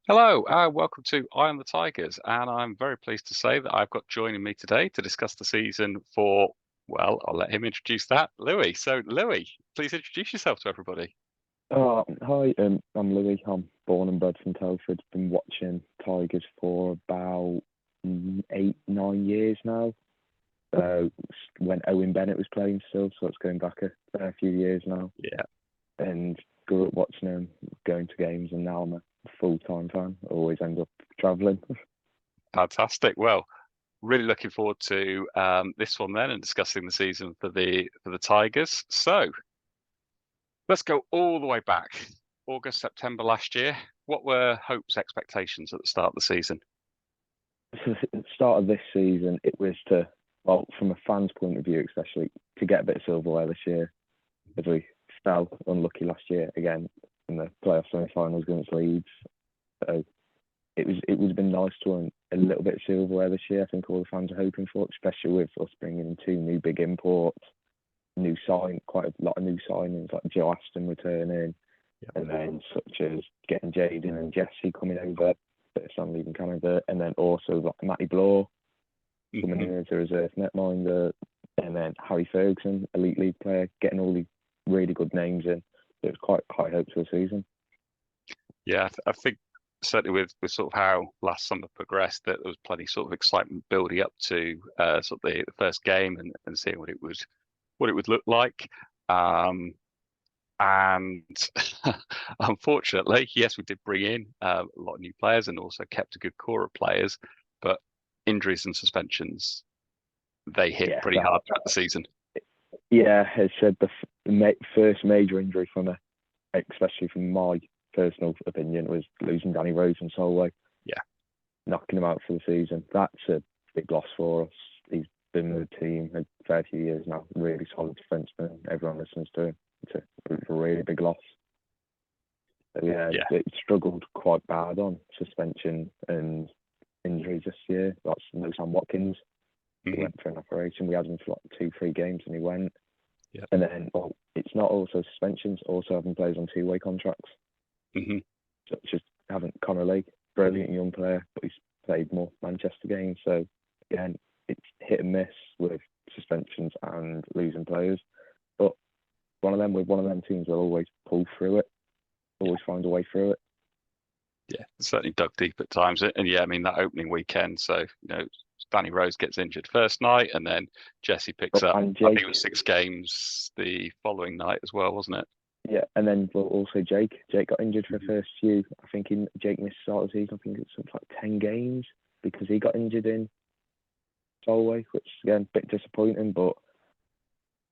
Hello, welcome to Eye on the Tigers, and I'm very pleased to say that I've got joining me today to discuss the season for, well, I'll let him introduce that, Louie. So, Louie, please introduce yourself to everybody. Hi, I'm Louie. I'm born and bred from Telford. Been watching Tigers for about 8, 9 years now. When Owen Bennett was playing still, so it's going back a fair few years now. Yeah, And grew up watching him, going to games, and now I'm a full-time fan. Always end up travelling. fantastic. Well, really looking forward to this one then and discussing the season for the Tigers. So, let's go all the way back. August, September last year. What were hopes, expectations at the start of the season? At the start of this season, it was well, from a fan's point of view, especially to get a bit of silverware this year, as we fell unlucky last year again in the playoff semi-finals against Leeds. So it was been nice to win a little bit of silverware this year. I think all the fans are hoping for, especially with us bringing in two new big imports, quite a lot of new signings like Joe Aston returning, and then such as getting Jaden and Jesse coming over, bit of Sam leaving Canada, and then also like Matty Bloor coming Mhm. in as a reserve netminder, and then Harry Ferguson, elite league player, getting all these really good names in. It was quite high hopes for the season. Yeah, I think certainly with sort of how last summer progressed, that there was plenty sort of excitement building up to sort of the first game and seeing what it would look like. Um, and unfortunately, yes, we did bring in a lot of new players and also kept a good core of players, but injuries and suspensions they hit Yeah, pretty hard throughout the season. yeah, as said, first major injury from especially from my personal opinion, was losing Danny Rose and Solway, Yeah. knocking him out for the season. That's a big loss for us. He's been with the team a fair few years now. Really solid defenseman. Everyone listens to him. It's a really big loss. So yeah, Yeah. it struggled quite bad on suspension and injuries this year. That's no Sam Watkins. He Hmm. went for an operation. We had him for like 2, 3 games and he went. Yeah. And then, well, it's not also suspensions, also having players on two-way contracts, Hmm. such as having Connor Lee, brilliant young player, but he's played more Manchester games. So again, it's hit and miss with suspensions and losing players. But one of them teams will always pull through it, always find a way through it. Yeah, certainly dug deep at times. And yeah, I mean that opening weekend. So Danny Rose gets injured first night, and then Jesse picks But up. and I think it Jake, was 6 games the following night as well, wasn't it? yeah, and then well, also Jake. Jake got injured for the Mhm. first few. I think Jake missed the start of the season. I think it's something like 10 games because he got injured in Solway, which again a bit disappointing. But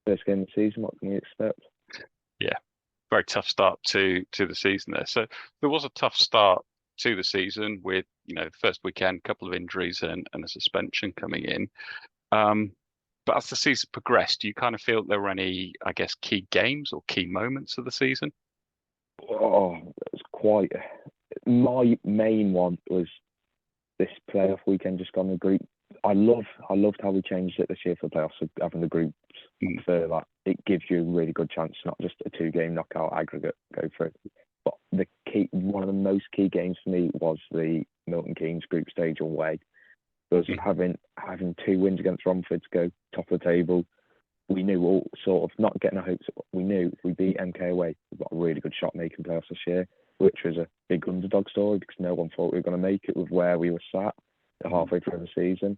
first game of the season, what can we expect? Yeah, very tough start to the season there. So there was a tough start to the season with the first weekend, couple of injuries and a suspension coming in. Um, but as the season progressed, do you kind of feel there were any, I guess, key games or key moments of the season? Oh, it was quite. My main one was this playoff weekend just gone. The group. I loved how we changed it this year for the playoffs, of having the groups. I Mm. prefer that. It gives you a really good chance, not just a two-game knockout aggregate go through. But one of the most key games for me was the Milton Keynes group stage away. Because Mhm. having two wins against Romford to go top of the table, we knew all sort of not getting our hopes up. We knew if we beat MK away, we've got a really good shot making playoffs this year, which was a big underdog story because no one thought we were going to make it with where we were sat halfway through the season.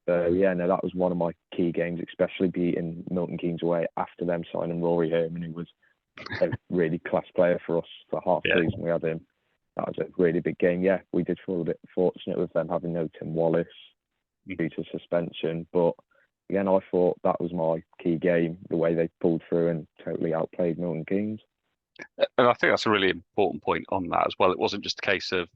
So yeah, no, that was one of my key games, especially beating Milton Keynes away after them signing Rory Herman, who was a really class player for us for half Yeah. the season. We had him. That was a really big game. Yeah, we did feel a bit fortunate with them having no Tim Wallace Mhm. due to suspension, but again, I thought that was my key game, the way they pulled through and totally outplayed Milton Keynes. And I think that's a really important point on that as well. It wasn't just a case of,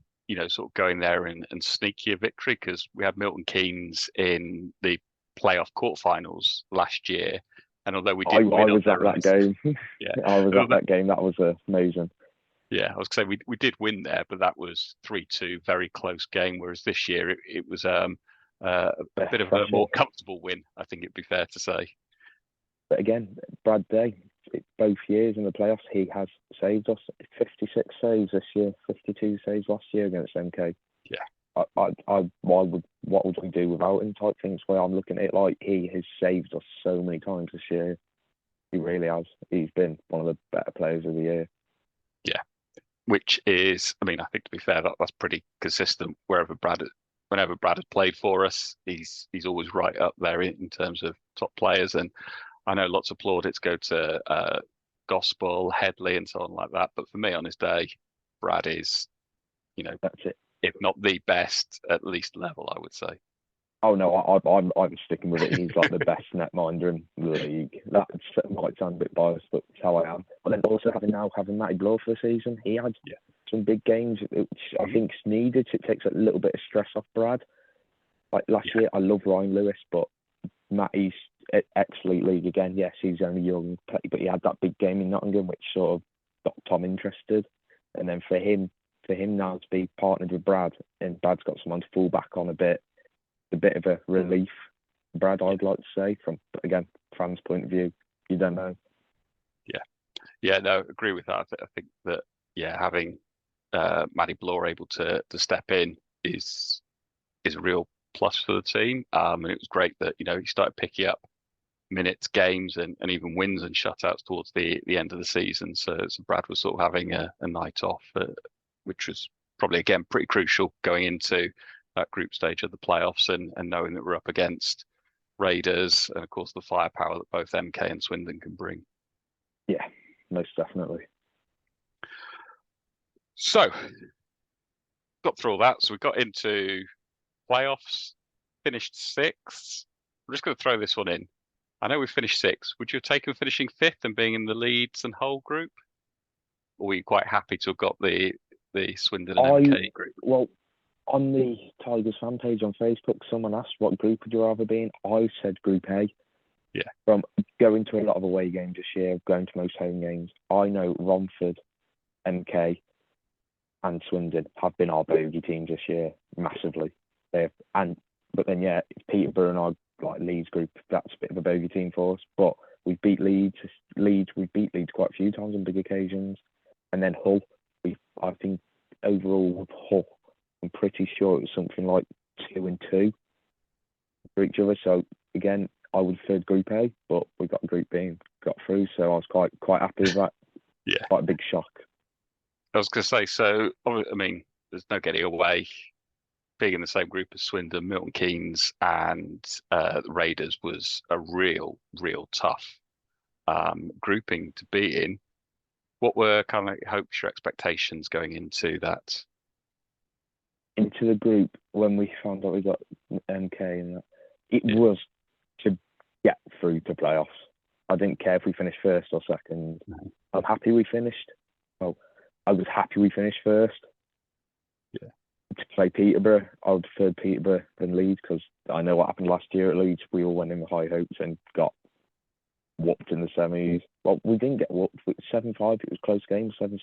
sort of going there and sneaky a victory because we had Milton Keynes in the playoff quarterfinals last year. And although we I, did I win on was at their that own, game. yeah, I was and at that game. That was amazing. yeah, I was going to say we did win there, but that was 3-2, very close game. Whereas this year it was a Yeah, bit of a especially. more comfortable win, I think it'd be fair to say. But again, Brad Day. both years in the playoffs, he has saved us. 56 saves this year, 52 saves last year against MK. Yeah. What would we do without him type things? Where I'm looking at it like he has saved us so many times this year. He really has. He's been one of the better players of the year. Yeah. Which is, I mean, I think to be fair, that's pretty consistent whenever Brad had played for us. He's always right up there in terms of top players. And I know lots of plaudits go to Gospel, Headley, and so on like that. But for me, on his day, Brad is, That's it. If not the best, at least level, I would say. Oh no, I'm sticking with it. He's like the best netminder in the league. That might sound a bit biased, but it's how I am. But then also having Matty Blow for the season, he had some big games, which I think's needed. It takes a little bit of stress off Brad. Like last year, I love Ryan Lewis, but Matty's ex-elite league again. Yes, he's only young, but he had that big game in Nottingham, which sort of got Tom interested. And then for him now to be partnered with Brad, and Brad's got someone to fall back on a bit of a relief. Brad, I'd like to say, from again fans' point of view, you don't know. Yeah, no, agree with that. I think that having Matty Bloor able to step in is a real plus for the team. And it was great that he started picking up minutes, games, and even wins and shutouts towards the end of the season. So Brad was sort of having a night off, which was probably again pretty crucial going into that group stage of the playoffs and knowing that we're up against Raiders and of course the firepower that both MK and Swindon can bring. Yeah, most definitely. So got through all that. So we got into playoffs, finished sixth. We're just going to throw this one in. I know we finished sixth. Would you have taken finishing fifth and being in the Leeds and Hull group? Or were you quite happy to have got the Swindon and MK group? Well, on the Tigers fan page on Facebook, someone asked what group would you rather be in. I said Group A. Yeah. From going to a lot of away games this year, going to most home games, I know Romford, MK, and Swindon have been our bogey teams this year massively. But then it's Peterborough and our Leeds group. That's a bit of a bogey team for us. But we beat Leeds. We beat Leeds quite a few times on big occasions. And then Hull. I think overall with Hull, I'm pretty sure it was something like 2-2 for each other. So again, I would have preferred Group A, but we got Group B and got through. So I was quite happy with that. Yeah. Quite a big shock. I was going to say, so I mean, there's no getting away. Being in the same group as Swindon, Milton Keynes, and the Raiders was a real tough grouping to be in. What were kind of hopes, your expectations going into that? Into the group when we found out we got MK and that, it was to get through to playoffs. I didn't care if we finished first or second. I'm happy we finished. Well, I was happy we finished first. Yeah. To play Peterborough, I would prefer Peterborough than Leeds because I know what happened last year at Leeds. We all went in with high hopes and got whooped in the semis. Well, we didn't get whooped. It was 7-5. It was a close game, 7-6.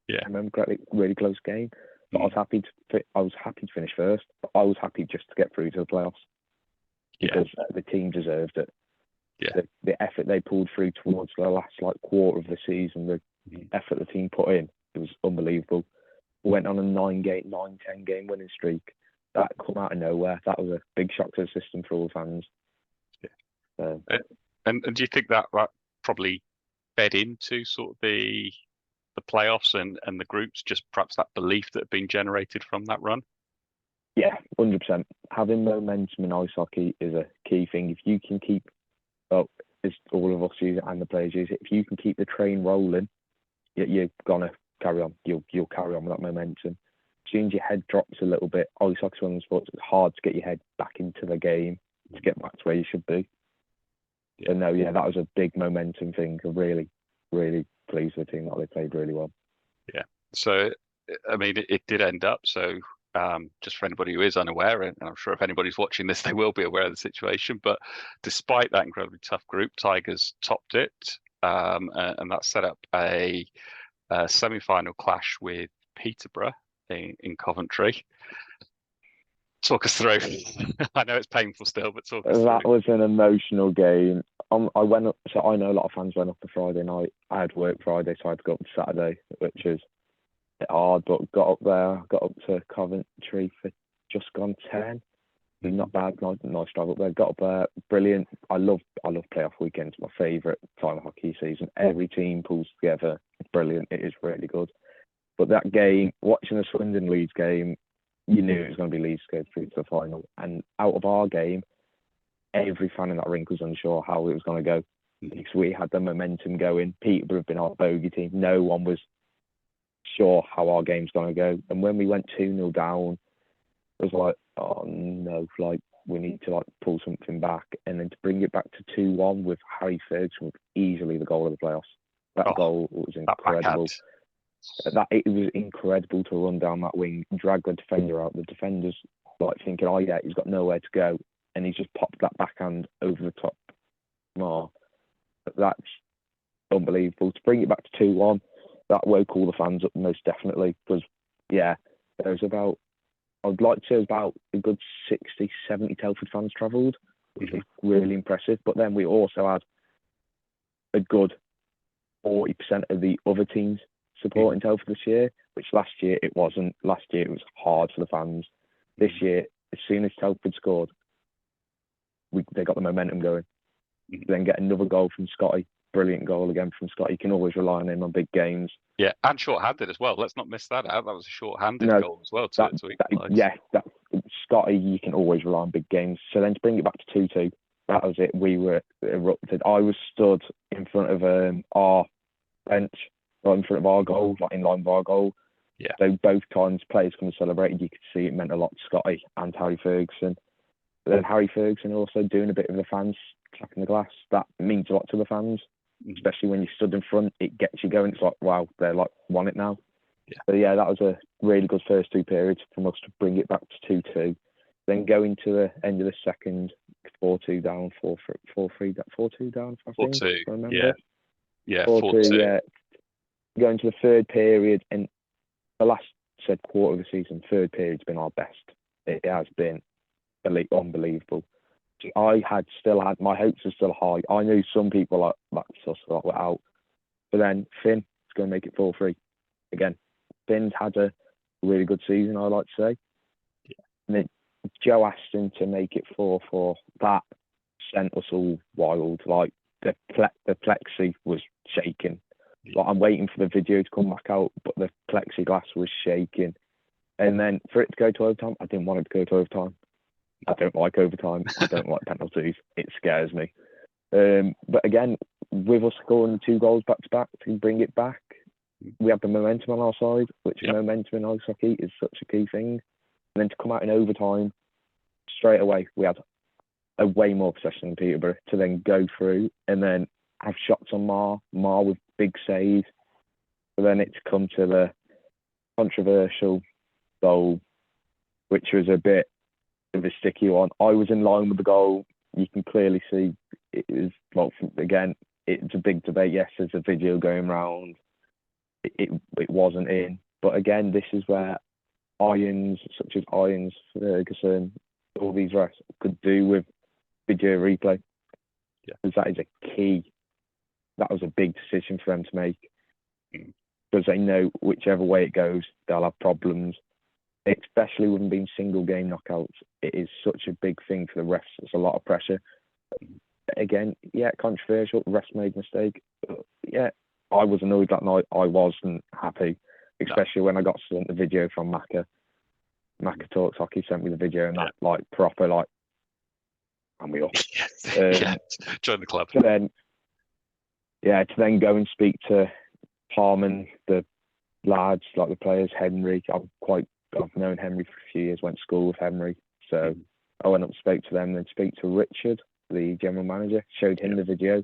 Yeah. I remember correctly, really close game. But I was happy to finish first. But I was happy just to get through to the playoffs because the team deserved it. Yeah. The effort they pulled through towards the last quarter of the season, the effort the team put in, it was unbelievable. We went on a 9-10 game winning streak. That come out of nowhere. That was a big shock to the system for all fans. Yeah. And do you think that probably fed into sort of the playoffs and the groups, just perhaps that belief that had been generated from that run? Yeah, 100%. Having momentum in ice hockey is a key thing. If you can keep, as all of us use it and the players use it, if you can keep the train rolling, you're gonna carry on. You'll carry on with that momentum. As soon as your head drops a little bit, ice hockey's one of the sports, it's hard to get your head back into the game to get back to where you should be. Yeah. So no, that was a big momentum thing. I'm really, really pleased with the team that they played really well. Yeah. So, I mean, it did end up. So, just for anybody who is unaware, and I'm sure if anybody's watching this, they will be aware of the situation. But despite that incredibly tough group, Tigers topped it, and that set up a semi-final clash with Peterborough in Coventry. Talk us through. I know it's painful still, but talk us through. That was an emotional game. I went up, so I know a lot of fans went up to Friday night. I had work Friday, so I had to go up to Saturday, which is a bit hard, but got up there, got up to Coventry for just gone 10. Not bad, nice drive up there. Got up there, brilliant. I love playoff weekends. My favourite time of hockey season. Every team pulls together. It's brilliant. It is really good. But that game, watching the Swindon Leeds game, you knew it was going to be Leeds going through to the final. And out of our game, every fan in that rink was unsure how it was going to go because we had the momentum going. Peterborough had been our bogey team. No one was sure how our game's going to go. And when we went 2-0 down, it was like, oh no, like we need to like pull something back. And then to bring it back to 2-1 with Harry Ferguson was easily the goal of the playoffs. That goal was incredible. It was incredible to run down that wing, drag the defender out. The defender's like thinking, oh yeah, he's got nowhere to go, and he's just popped that backhand over the top. That's unbelievable. To bring it back to 2-1, that woke all the fans up most definitely. Because yeah, there was about, I'd like to say about a good 60, 70 Telford fans travelled, which was really impressive. But then we also had a good 40% of the other teams supporting Telford this year, which last year it wasn't. Last year it was hard for the fans. This year, as soon as Telford scored, they got the momentum going. Then get another goal from Scotty. Brilliant goal again from Scotty. You can always rely on him on big games. Yeah, and short-handed as well. Let's not miss that out. That was a short-handed goal as well to equalise. Scotty, you can always rely on big games. So then to bring it back to 2-2, that was it. We were erupted. I was stood in front of our bench, right in front of our goal, like in line with our goal. Yeah. So both times players come and celebrated, you could see it meant a lot to Scotty and Harry Ferguson. But then Harry Ferguson also doing a bit of the fans clapping the glass. That means a lot to the fans, especially when you stood in front. It gets you going. It's like, wow, they're like won it now. Yeah. So yeah, that was a really good first two periods from us to bring it back to 2-2. Then going to the end of the second, 4-2 down, 4-3, 4-2 down. I think. 4-2. I remember. Yeah. 4-2. Yeah. Going to the third period, and the last quarter of the season, third period's been our best. It has been unbelievable. I still had my hopes were still high. I knew some people like us were out, but then Finn is going to make it 4-3 again. Finn's had a really good season, I like to say. Yeah. And then Joe Aston to make it 4-4. That sent us all wild. Like the plexi was shaking. Like, I'm waiting for the video to come back out, but the plexiglass was shaking. And then for it to go to overtime, I didn't want it to go to overtime. I don't like overtime. I don't like penalties. It scares me. But again, with us scoring 2 goals back to back to bring it back, we have the momentum on our side, which momentum in ice hockey is such a key thing. And then to come out in overtime, straight away, we had a way more possession than Peterborough to then go through and then have shots on Mar with big saves. But then it's come to the controversial goal, which was a bit of a sticky one. I was in line with the goal. You can clearly see it was, well, again, it's a big debate. Yes, there's a video going around. It wasn't in. But again, this is where Irons, such as Irons, Ferguson, all these refs could do with video replay. Yeah. Because that is a key. That was a big decision for them to make. Because they know whichever way it goes, they'll have problems. Especially with them being single game knockouts, it is such a big thing for the refs. It's a lot of pressure. Again, yeah, controversial. The refs made a mistake. Yeah, I was annoyed that night. I wasn't happy, especially when I got sent the video from Macca. Macca Talks Hockey sent me the video, and that like proper like, and we up. Join the club. To then go and speak to Tom and the lads, like the players, Henry. I've known Henry for a few years, went to school with Henry. So I went up and spoke to them, then speak to Richard, the general manager, showed him the video.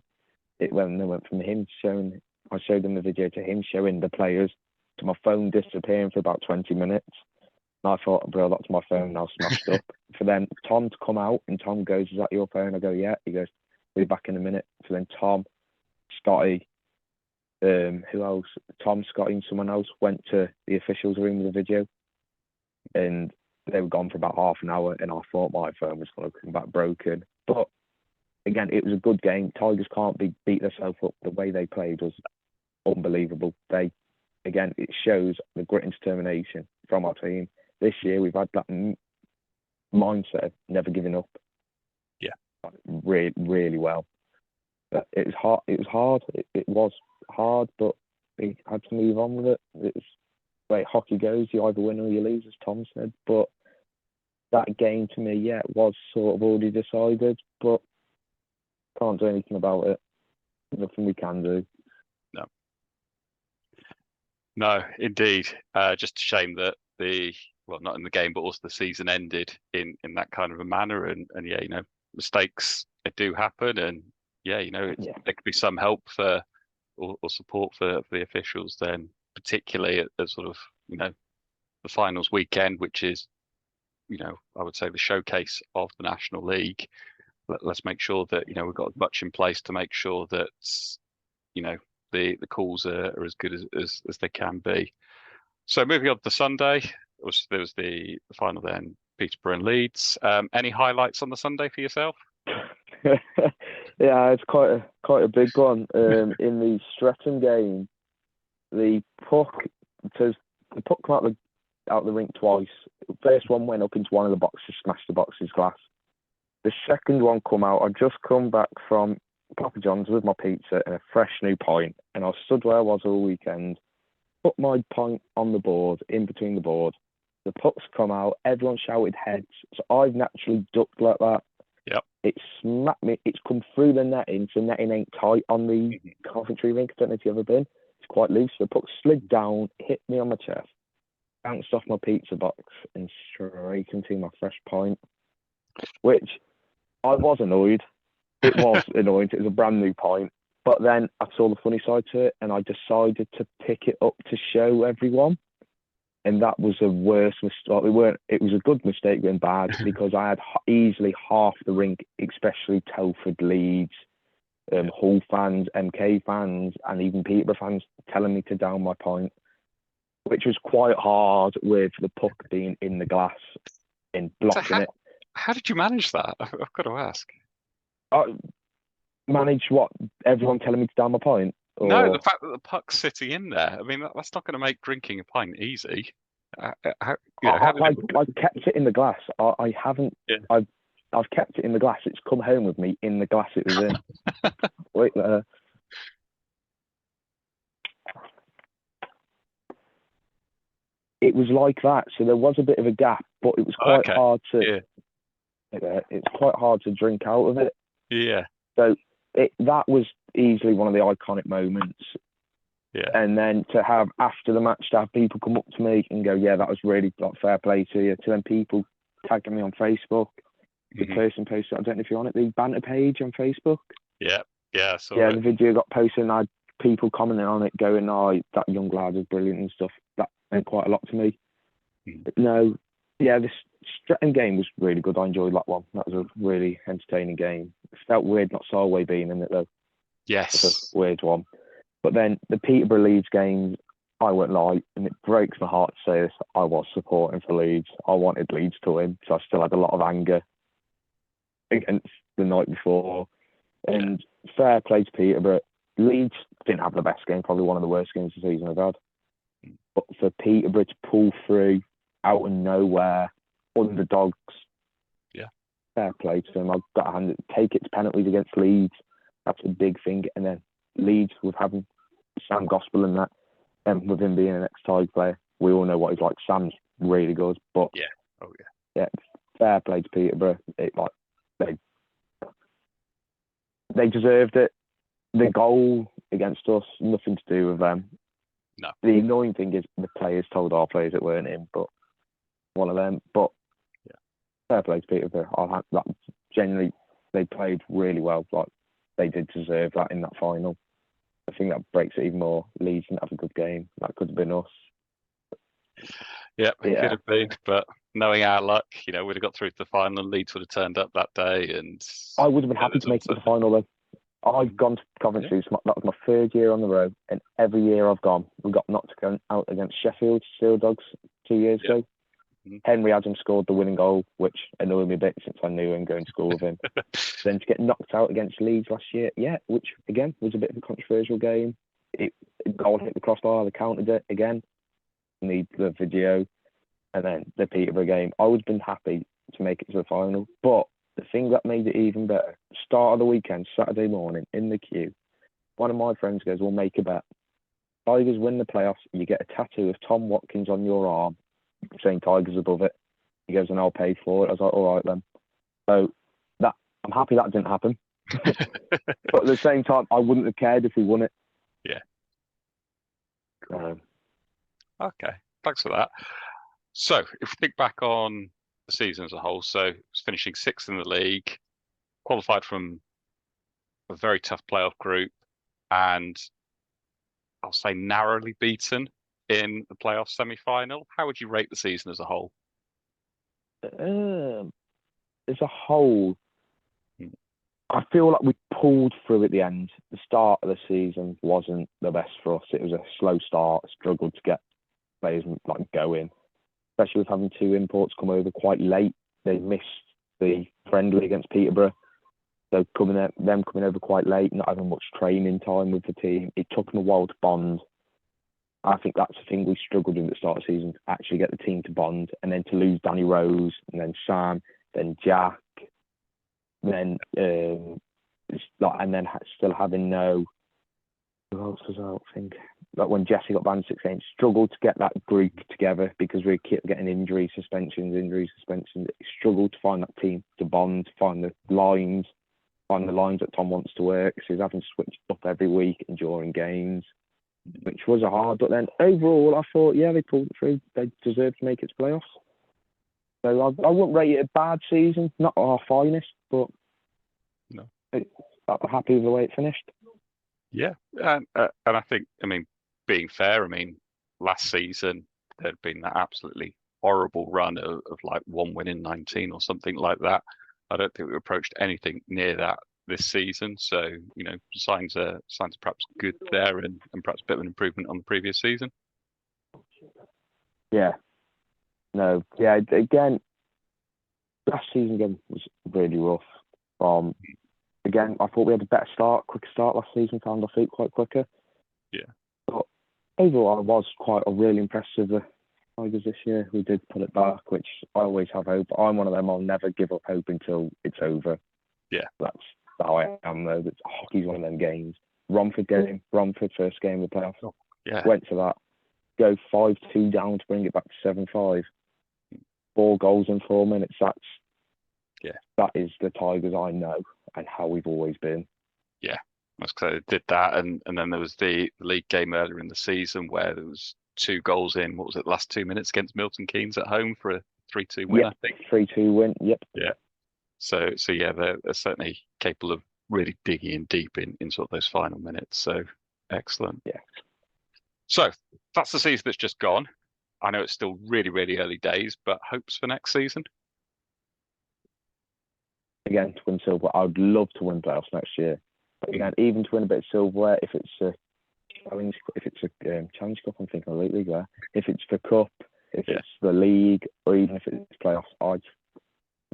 They went from him showing, I showed them the video to him showing the players, to my phone disappearing for about 20 minutes. And I thought, bro, that's my phone now smashed up. For then Tom to come out, and Tom goes, is that your phone? I go, yeah. He goes, we'll be back in a minute. So then Tom, Scotty, who else? Tom, Scotty and someone else went to the officials' room with the video. And they were gone for about half an hour, and I thought my phone was going to come back broken. But again, it was a good game. Tigers can't beat themselves up. The way they played was unbelievable. It shows the grit and determination from our team. This year, we've had that mindset of never giving up. Yeah, really, really well. But it was hard. It was hard, but we had to move on with it. It's the way hockey goes. You either win or you lose, as Tom said. But that game, to me, yeah, it was sort of already decided, but can't do anything about it. Nothing we can do. No, indeed. Just a shame that not in the game, but also the season ended in that kind of a manner. And yeah, mistakes, they do happen. And yeah, there could be some help for or support for the officials then, particularly at sort of, the finals weekend, which is, I would say the showcase of the National League. Let's make sure that, we've got as much in place to make sure that, the calls are as good as they can be. So moving on to Sunday, there was the final then, Peterborough and Leeds. Any highlights on the Sunday for yourself? Yeah, it's quite a big one. In the Streatham game, the puck came out the rink twice. The first one went up into one of the boxes, smashed the box's glass. The second one come out. I just come back from Papa John's with my pizza and a fresh new pint, and I stood where I was all weekend. Put my pint on the board, in between the board. The puck's come out. Everyone shouted heads, so I've naturally ducked like that. Yep. It smacked me. It's come through the netting, so netting ain't tight on the Coventry rink. I don't know if you've ever been. It's quite loose. The puck slid down, hit me on my chest, bounced off my pizza box, and straight into my fresh pint. Which I was annoyed. It was annoying. It was a brand new pint. But then I saw the funny side to it, and I decided to pick it up to show everyone. And that was the worst mistake. It was a good mistake going bad because I had easily half the rink, especially Telford, Leeds, Hull fans, MK fans, and even Peterborough fans telling me to down my pint, which was quite hard with the puck being in the glass and blocking it. How did you manage that? I've got to ask. Manage what? Everyone telling me to down my pint? Or... No, the fact that the puck's sitting in there. I mean, that's not going to make drinking a pint easy. I kept it in the glass. I haven't. Yeah. I've kept it in the glass. It's come home with me in the glass it was in. Wait there. It was like that. So there was a bit of a gap, but it was quite hard to. Yeah. It's quite hard to drink out of it. Yeah. So that was easily one of the iconic moments. Yeah. And then to have, after the match, to have people come up to me and go, yeah, that was really fair play to you. To then people tagging me on Facebook. The person posted, I don't know if you're on it, the banter page on Facebook. Yeah. Yeah. The video got posted and I had people commenting on it going, oh, that young lad is brilliant and stuff. That meant quite a lot to me. But no, yeah, this Streatham game was really good. I enjoyed that one. That was a really entertaining game. It felt weird not Solway being in it though. Yes. It's a weird one. But then the Peterborough Leeds games, I won't lie, and it breaks my heart to say this, I was supporting for Leeds. I wanted Leeds to win, so I still had a lot of anger against the night before. And fair play to Peterborough. Leeds didn't have the best game, probably one of the worst games of the season I've had. But for Peterborough to pull through out of nowhere, underdogs, fair play to them. I've got to hand it, take it to penalties against Leeds. That's a big thing. And then Leeds with having Sam Gospel and that, and with him being an ex-Tiger player, we all know what he's like. Sam's really good, but fair play to Peterborough. They deserved it. The goal against us, nothing to do with them. No. The annoying thing is the players told our players it weren't him, but one of them. But fair play to Peterborough. Genuinely, they played really well. Like they did deserve that in that final. I think that breaks it even more. Leeds didn't have a good game. That could have been us. It could have been, but knowing our luck, we'd have got through to the final and Leeds would have turned up that day. And I would have been happy to make it to the final though. I've gone to Coventry. That was my third year on the road, and every year I've gone, we got knocked out against Sheffield Steel Dogs 2 years ago. Henry Adams scored the winning goal, which annoyed me a bit since I knew him going to school with him. Then to get knocked out against Leeds last year, yeah, which again was a bit of a controversial game. Goal hit the crossbar, they counted it again. Need the video, and then the Peterborough game. I would have been happy to make it to the final, but the thing that made it even better, start of the weekend, Saturday morning in the queue, one of my friends goes, "We'll make a bet. Tigers win the playoffs. You get a tattoo of Tom Watkins on your arm, saying Tigers above it." He goes, "And I'll pay for it." I was like, "All right then." So that I'm happy that didn't happen, but at the same time, I wouldn't have cared if we won it. Yeah. Okay, thanks for that. So if we think back on the season as a whole, so it's finishing sixth in the league, qualified from a very tough playoff group, and I'll say narrowly beaten in the playoff semi-final. How would you rate the season as a whole? As a whole, I feel like we pulled through at the end. The start of the season wasn't the best for us. It was a slow start, struggled to get players like going, especially with having two imports come over quite late. They missed the friendly against Peterborough. So them coming over quite late, not having much training time with the team, it took them a while to bond. I think that's the thing we struggled with at the start of the season, actually get the team to bond, and then to lose Danny Rose, and then Sam, then Jack, then and then still having no. Who else was out? I think like when Jesse got banned 6 games, struggled to get that group together because we kept getting injury suspensions. Struggled to find that team to bond, find the lines that Tom wants to work. So he's having to switch up every week and during games, which was a hard. But then overall, I thought, yeah, they pulled it through. They deserved to make it to playoffs. So I wouldn't rate it a bad season, not our finest, but no, I'm happy with the way it finished. Yeah, and I think, I mean, being fair, I mean, last season there'd been that absolutely horrible run of like 1 win in 19 or something like that. I don't think we approached anything near that this season. So, you know, signs are perhaps good there, and perhaps a bit of an improvement on the previous season. Yeah. No. Yeah. Again, last season again was really rough. Again, I thought we had a better start, quicker start last season. Found our feet quite quicker. Yeah. But overall, I was quite really impressed with the Tigers this year. We did pull it back, which I always have hope. I'm one of them. I'll never give up hope until it's over. Yeah. That's how I am, though. Hockey's one of them games. Romford first game of the playoffs. Oh, yeah. Went to that. Go 5-2 down to bring it back to 7-5. 4 goals in 4 minutes. That is the Tigers I know and how we've always been. Yeah, that's because they did that, and then there was the league game earlier in the season where there was 2 goals in. What was it? Last 2 minutes against Milton Keynes at home for a 3-2 win. Yep, I think 3-2 win. Yep. Yeah. So yeah, they're certainly capable of really digging in deep in sort of those final minutes. So excellent. Yeah. So that's the season that's just gone. I know it's still really, really early days, but hopes for next season. Again, to win silver, I would love to win playoffs next year. But again, even to win a bit of silverware, if it's a challenge cup, I'm thinking of the league there. If it's the cup, if it's the league, or even if it's playoffs, I'd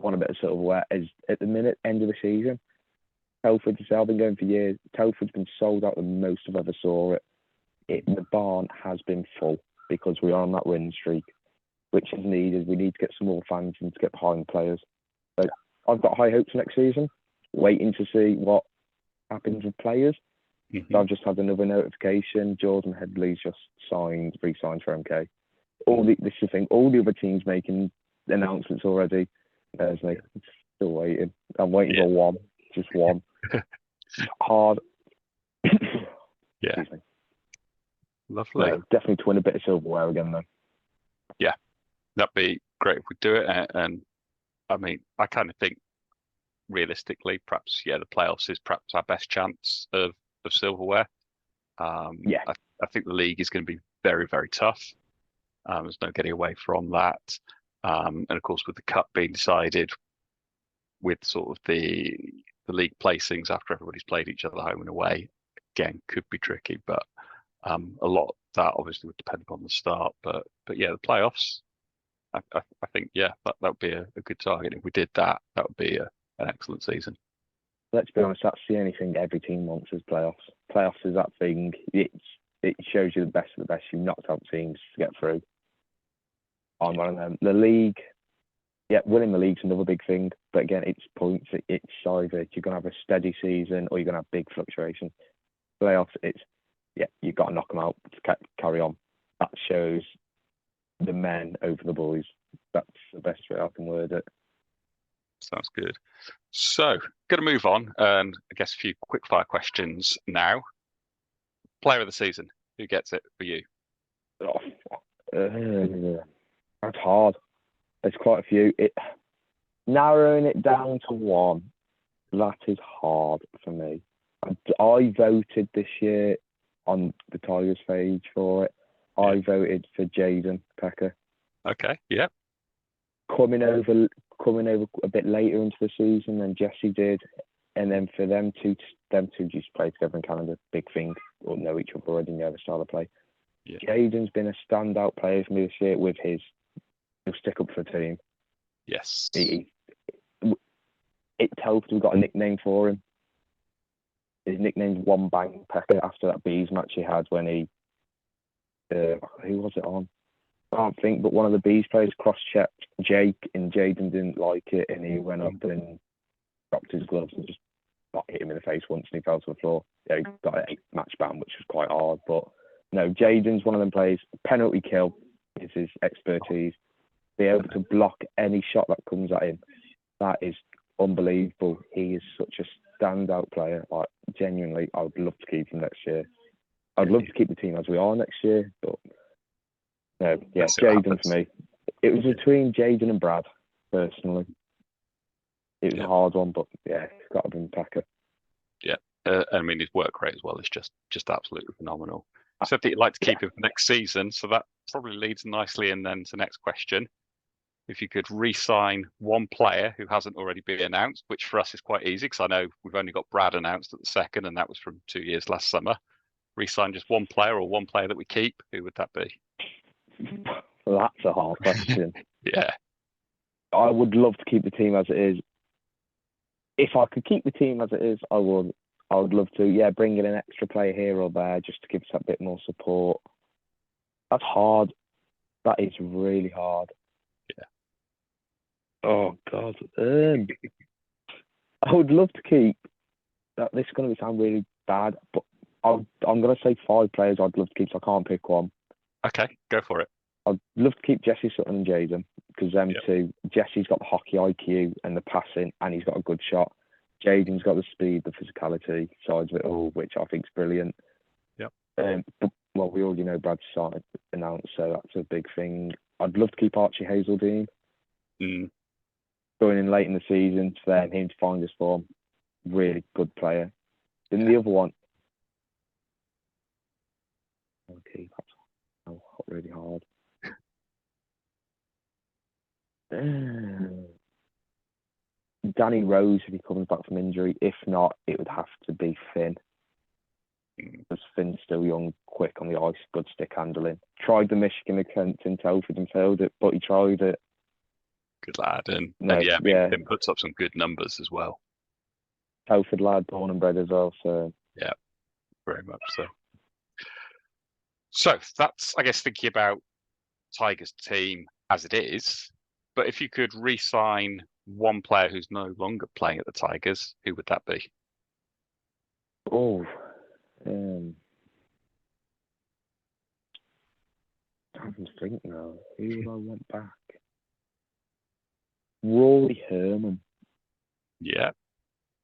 want a bit of silverware. As at the minute, end of the season, Telford, I've been going for years. Telford's been sold out the most I've ever saw it. The barn has been full because we are on that win streak, which is needed. We need to get some more fans and to get behind players. So I've got high hopes next season, waiting to see what happens with players. Mm-hmm. So I've just had another notification. Jordan Headley's just re-signed for MK. This is the thing. All the other teams making announcements already. There's me. Still waiting. I'm waiting for one. Just one. Hard. Yeah. Lovely. No, definitely to win a bit of silverware again, though. Yeah, that'd be great if we do it. And I mean, I kind of think realistically, perhaps, the playoffs is perhaps our best chance of silverware. I think the league is going to be very, very tough. There's no getting away from that. And of course, with the cup being decided with sort of the league placings after everybody's played each other home and away, again, could be tricky. But a lot of that obviously would depend upon the start. But yeah, the playoffs, I think, yeah, that would be a good target. If we did that, that would be an excellent season. Let's be honest, that's the only thing every team wants is playoffs. Playoffs is that thing. It shows you the best of the best. You've knocked out teams to get through. I'm one of them. The league, yeah, winning the league's another big thing. But again, it's points. It's either you're going to have a steady season or you're going to have big fluctuations. Playoffs, you've got to knock them out to carry on. That shows the men over the boys. That's the best way I can word it. Sounds good. So, going to move on, and I guess a few quick fire questions now. Player of the season, who gets it for you? That's hard. There's quite a few. Narrowing it down to one, that is hard for me. I voted this year on the Tigers page for it. Yeah. I voted for Jaden Pecker. Okay, yeah. Coming over a bit later into the season than Jesse did, and then for them two just play together in Canada, big thing, or know each other already, know the style of play. Yeah. Jaden's been a standout player for me this year with he'll stick up for the team. Yes. At Telford, we've got a nickname for him. His nickname's One Bang Pecker after that Bees match he had when he, who was it on? I can't think, but one of the Bees players cross-checked Jake, and Jaden didn't like it, and he went up and dropped his gloves and just hit him in the face once, and he fell to the floor. Yeah, he got an 8-match ban, which was quite hard. But no, Jaden's one of them players. Penalty kill is his expertise. Be able to block any shot that comes at him. That is unbelievable. He is such a standout player. Like, genuinely, I would love to keep him next year. I'd love to keep the team as we are next year, but no, yeah, Jaden for me. It was between Jaden and Brad, personally. It was a hard one, but yeah, it's got to be Packer. Yeah, I mean, his work rate as well is just absolutely phenomenal. I said that you'd like to keep him for next season, so that probably leads nicely in then to the next question. If you could re-sign one player who hasn't already been announced, which for us is quite easy because I know we've only got Brad announced at the second, and that was from 2 years last summer. Re-sign just one player or one player that we keep, who would that be? Well, that's a hard question. Yeah. I would love to keep the team as it is. If I could keep the team as it is, I would. I would love to, bring in an extra player here or there just to give us a bit more support. That's hard. That is really hard. Yeah. Oh, God. I would love to keep... This is going to sound really bad, but I'm going to say 5 players I'd love to keep, so I can't pick one. Okay, go for it. I'd love to keep Jesse Sutton and Jaden, because them two, Jesse's got the hockey IQ and the passing, and he's got a good shot. Jaden's got the speed, the physicality sides of it all, which I think is brilliant. Yep. But we already know Brad's signed announced, so that's a big thing. I'd love to keep Archie Hazeldine. Going in late in the season for him to find his form. Really good player. Then the other one. Okay, that's really hard. Danny Rose, if he comes back from injury. If not, it would have to be Finn. Because Finn's still young, quick on the ice, good stick handling. Tried the Michigan attempt in Telford and failed it, but he tried it. Good lad. And Finn puts up some good numbers as well. Telford lad, born and bred as well. So yeah, very much so. So that's, I guess, thinking about Tigers team as it is. But if you could re-sign one player who's no longer playing at the Tigers, who would that be? I have to think now. Who would I want back? Rory Herman. Yeah.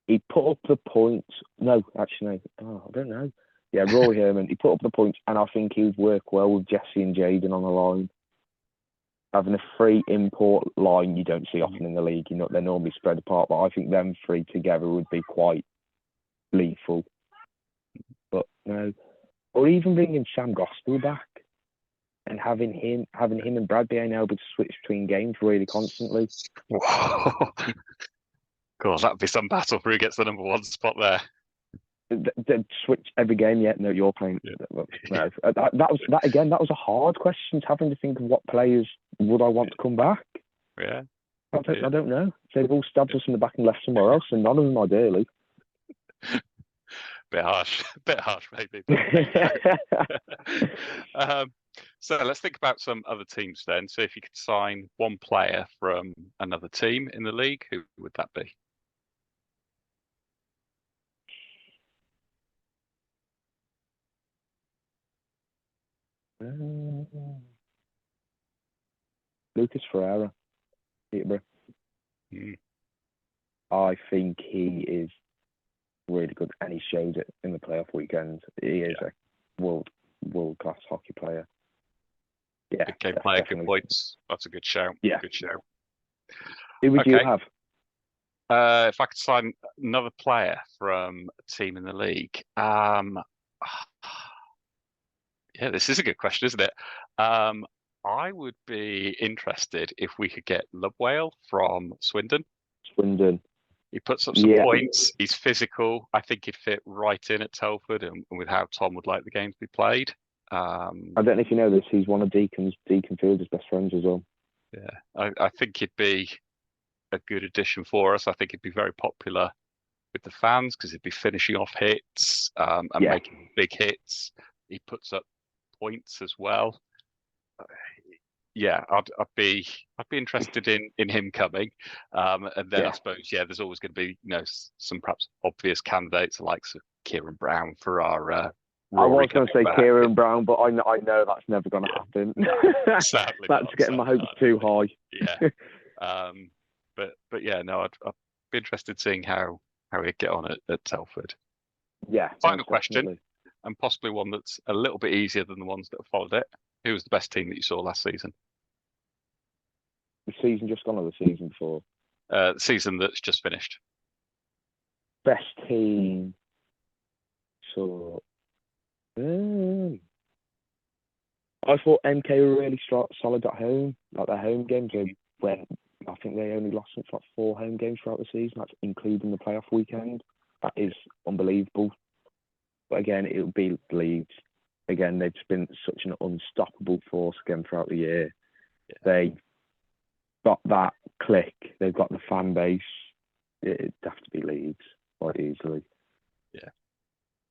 He put up the points. No, actually, no. I don't know. Yeah, Rory Herman. He put up the points, and I think he would work well with Jesse and Jaden on the line. Having a free import line you don't see often in the league. They're normally spread apart, but I think them three together would be quite lethal. But no, or even bringing Sam Gospel back and having him and Brad being able to switch between games really constantly. God, that'd be some battle for who gets the number 1 spot there. They switch every game. Yeah, no, you're playing. Yeah. No, that was a hard question. Having to think of what players would I want to come back. Yeah. I don't know. They've all stabbed us in the back and left somewhere else, and none of them ideally. Bit harsh, maybe. So let's think about some other teams then. So if you could sign one player from another team in the league, who would that be? Lucas Ferreira, Peterborough. Mm. I think he is really good, and he showed it in the playoff weekend. He is a world class hockey player. Yeah, Big game player, good points. That's a good shout. Yeah, good shout. Who would you have? If I could sign another player from a team in the league, yeah, this is a good question, isn't it? I would be interested if we could get Whale from Swindon. He puts up some points. He's physical. I think he'd fit right in at Telford and with how Tom would like the game to be played. I don't know if you know this. He's one of Deacon Fielder's best friends as well. Yeah, I think he'd be a good addition for us. I think he'd be very popular with the fans because he'd be finishing off hits and making big hits. He puts up points as well. Yeah, I'd be interested in him coming, and then I suppose there's always going to be some perhaps obvious candidates like Kieran Brown for our. I was going to say Kieran Brown, but I know that's never going to happen. Sadly, that's getting my hopes too high. Yeah, but yeah, no, I'd be interested seeing how he'd get on at Telford. Yeah. Final question, and possibly one that's a little bit easier than the ones that have followed it. Who was the best team that you saw last season? The season just gone or the season before? The season that's just finished. Best team. So, I thought MK were really solid at home. Like their home games, I think they only lost since 4 home games throughout the season. That's including the playoff weekend. That is unbelievable. But again, it would be Leeds. Again, they've just been such an unstoppable force again throughout the year. Yeah. They got that click. They've got the fan base. It'd have to be Leeds quite easily. Yeah,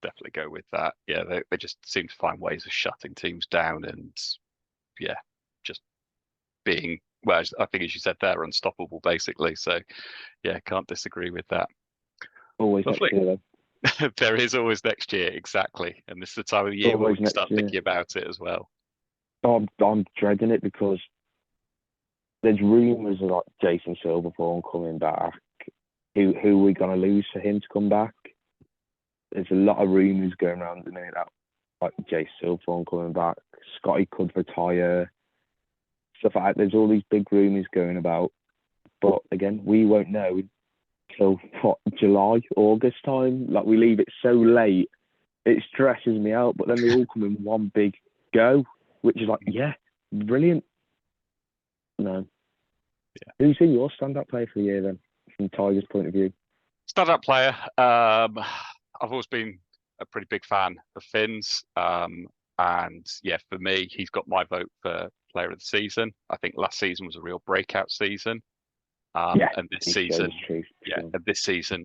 definitely go with that. Yeah, they just seem to find ways of shutting teams down and just being, well, I think as you said, they're unstoppable basically. So yeah, can't disagree with that. Always next year though. There is always next year, exactly. And this is the time of the year where we can start thinking about it as well. I'm dreading it because there's rumours of like Jason Silverthorne coming back. Who are we going to lose for him to come back? There's a lot of rumours going around at the minute that like Jason Silverthorne coming back. Scotty could retire. Stuff like that. There's all these big rumours going about. But again, we won't know till July, August time. Like we leave it so late, it stresses me out. But then they all come in one big go, which is like, brilliant. No. Yeah. Who's your standout player for the year then, from Tigers' point of view? Standout player. I've always been a pretty big fan of Finn's. And yeah, for me, he's got my vote for player of the season. I think last season was a real breakout season. And this season,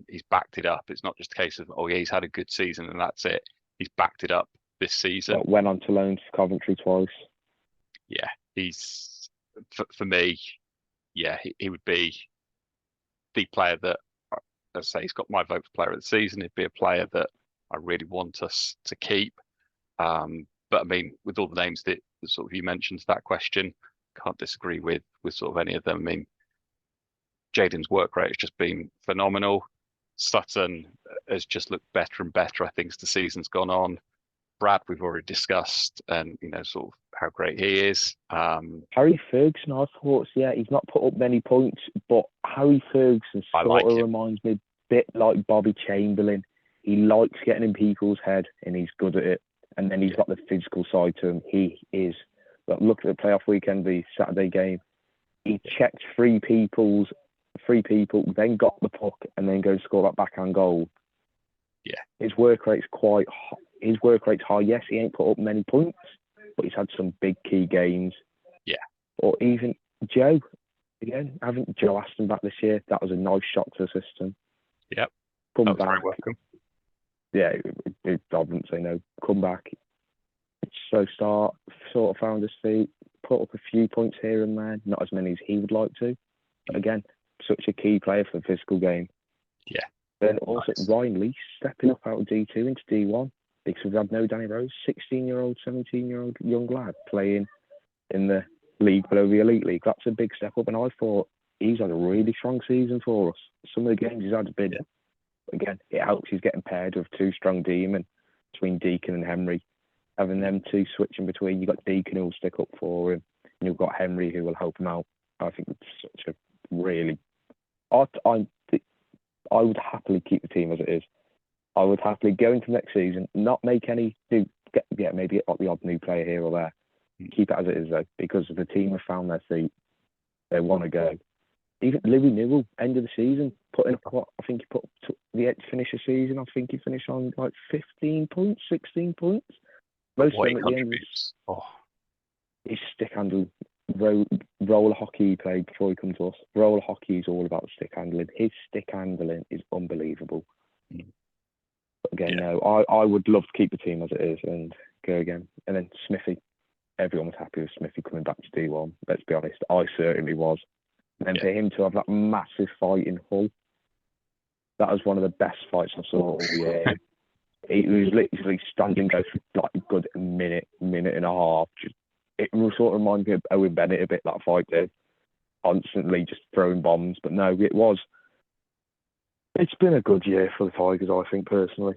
he's backed it up. It's not just a case of, he's had a good season and that's it. He's backed it up this season. Went on to loan to Coventry twice. Yeah, he's, for me, he would be the player that, let's say, he's got my vote for player of the season. He'd be a player that I really want us to keep. But I mean, with all the names that sort of you mentioned to that question, can't disagree with sort of any of them. I mean, Jaden's work rate has just been phenomenal. Sutton has just looked better and better, I think, as the season's gone on. Brad, we've already discussed, and sort of how great he is. Harry Ferguson, I thought, he's not put up many points, but Harry Ferguson sort of reminds me a bit like Bobby Chamberlain. He likes getting in people's head, and he's good at it. And then he's got the physical side to him. He is. Look at the playoff weekend, the Saturday game. He checked three people, then got the puck, and then go and score that backhand goal. Yeah. His work rate's quite high. His work rate's high. Yes, he ain't put up many points, but he's had some big key games. Yeah. Or even Joe, again, having Joe Aston back this year, that was a nice shock to the system. Yep. Come That was back. very welcome. Yeah, I wouldn't say no. Come back. Slow start, sort of found his feet, put up a few points here and there, not as many as he would like to. But again, such a key player for the physical game. Yeah. Then also Nice. Ryan Lease stepping up out of D2 into D1 because we've had no Danny Rose, 16-year-old, 17-year-old young lad playing in the league below the elite league. That's a big step up, and I thought he's had a really strong season for us. Some of the games he's had have been, again, it helps he's getting paired with two strong D-men between Deacon and Henry. Having them two switching between, you've got Deacon who will stick up for him, and you've got Henry who will help him out. I think it's such a really... I would happily keep the team as it is. I would happily go into next season, not make any maybe the odd new player here or there. Keep it as it is though, because the team have found their feet. They want to go. Even Louie Newell, end of the season, putting up what I think he put the finish the season. I think he finished on like 15 points, 16 points. Most of them at the end. His stick handle, roller hockey he played before he come to us. Roller hockey is all about stick handling. His stick handling is unbelievable. But again, no, I would love to keep the team as it is and go again. And then Smithy, everyone was happy with Smithy coming back to D1. Let's be honest, I certainly was. And then for him to have that massive fight in Hull, that was one of the best fights I saw all year. He was literally standing there for like a good minute and a half. It will sort of remind me of Owen Bennett a bit, that fight did. Constantly just throwing bombs. But no, it's been a good year for the Tigers, I think, personally.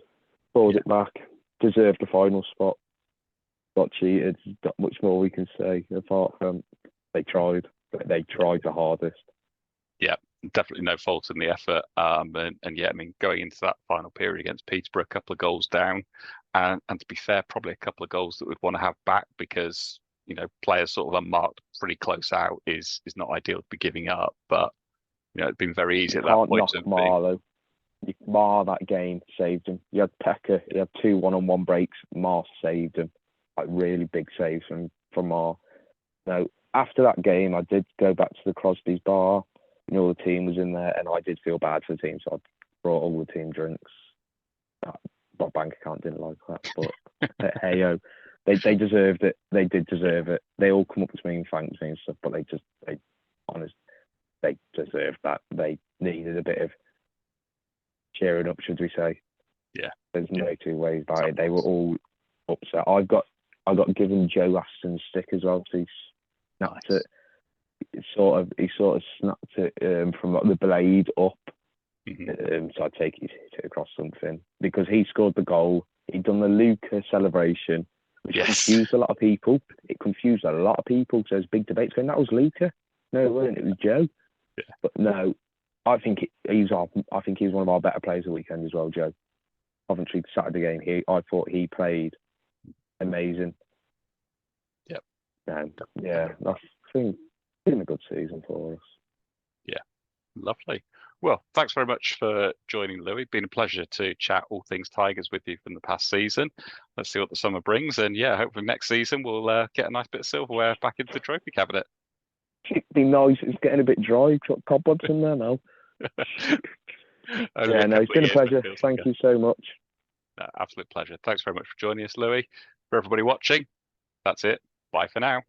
Pulled it back, deserved the final spot, got cheated, not much more we can say, apart from they tried the hardest. Yeah, definitely no fault in the effort. And yeah, I mean, going into that final period against Peterborough, a couple of goals down, and to be fair, probably a couple of goals that we'd want to have back because, you know, players sort of unmarked pretty close out is not ideal to be giving up. But, you know, it'd been very easy at that point. You can't knock Mar, though. Mar, that game, saved him. You had Pekka, he had 2 one-on-one breaks. Mar saved him. Like, really big saves from Mar. Now, after that game, I did go back to the Crosby's bar. You know, the team was in there, and I did feel bad for the team, so I brought all the team drinks. My bank account didn't like that, but hey-o. They deserved it. They did deserve it. They all come up to me and thanked me and stuff, but they deserved that. They needed a bit of cheering up, should we say? Yeah. There's no two ways about it. They were all upset. I got given Joe Aston's stick as well, so he snapped it. He sort of snapped it from the blade up. So I take it, hit it across something because he scored the goal. He'd done the Luca celebration, which confused a lot of people. It confused a lot of people. So there's big debates going, that was Luca. No, it wasn't. It was Joe. Yeah. But no, I think he's one of our better players of the weekend as well, Joe. Coventry Saturday game. I thought he played amazing. Yep. And yeah, I think it's been a good season for us. Yeah, lovely. Well, thanks very much for joining, Louie. Been a pleasure to chat all things Tigers with you from the past season. Let's see what the summer brings, and yeah, hopefully next season we'll get a nice bit of silverware back into the trophy cabinet. It'd be nice. It's getting a bit dry. Got cobwebs in there now. Yeah, no, it's been a pleasure. Thank you so much. Absolute pleasure. Thanks very much for joining us, Louie. For everybody watching, that's it. Bye for now.